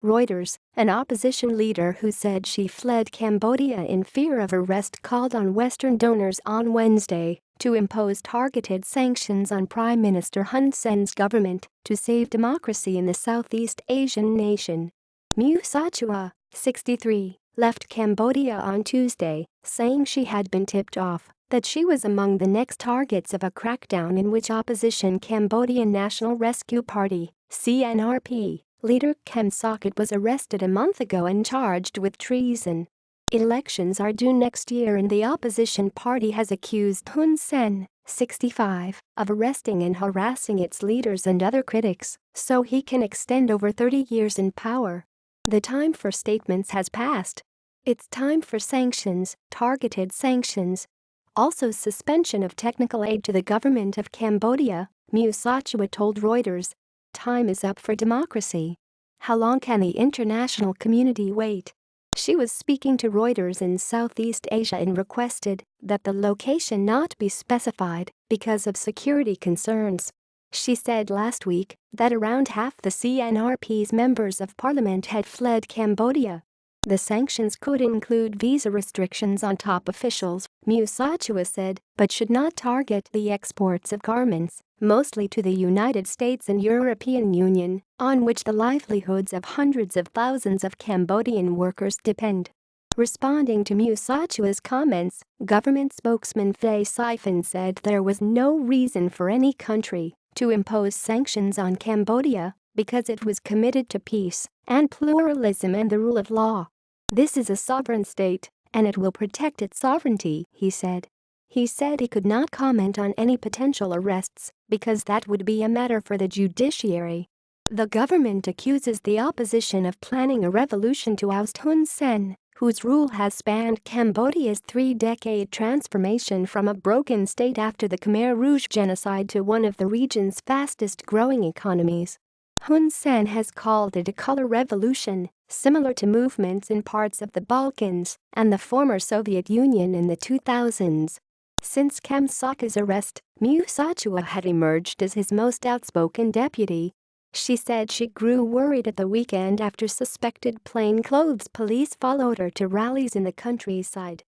Reuters, an opposition leader who said she fled Cambodia in fear of arrest called on Western donors on Wednesday to impose targeted sanctions on Prime Minister Hun Sen's government to save democracy in the Southeast Asian nation. Sochua, 63, left Cambodia on Tuesday, saying she had been tipped off that she was among the next targets of a crackdown in which opposition Cambodia National Rescue Party (CNRP) leader Kem Sokha was arrested a month ago and charged with treason. Elections are due next year and the opposition party has accused Hun Sen, 65, of arresting and harassing its leaders and other critics so he can extend over 30 years in power. The time for statements has passed. It's time for sanctions, targeted sanctions. Also suspension of technical aid to the government of Cambodia, Sochua told Reuters. Time is up for democracy. How long can the international community wait? She was speaking to Reuters in Southeast Asia and requested that the location not be specified because of security concerns. She said last week that around half the CNRP's members of parliament had fled Cambodia. The sanctions could include visa restrictions on top officials, Sochua said, but should not target the exports of garments, mostly to the United States and European Union, on which the livelihoods of hundreds of thousands of Cambodian workers depend. Responding to Sochua's comments, government spokesman Phay Siphan said there was no reason for any country to impose sanctions on Cambodia because it was committed to peace and pluralism and the rule of law. This is a sovereign state, and it will protect its sovereignty, he said. He said he could not comment on any potential arrests because that would be a matter for the judiciary. The government accuses the opposition of planning a revolution to oust Hun Sen, whose rule has spanned Cambodia's three-decade transformation from a broken state after the Khmer Rouge genocide to one of the region's fastest-growing economies. Hun Sen has called it a color revolution, similar to movements in parts of the Balkans and the former Soviet Union in the 2000s. Since Kem Sokha's arrest, Sochua had emerged as his most outspoken deputy. She said she grew worried at the weekend after suspected plainclothes police followed her to rallies in the countryside.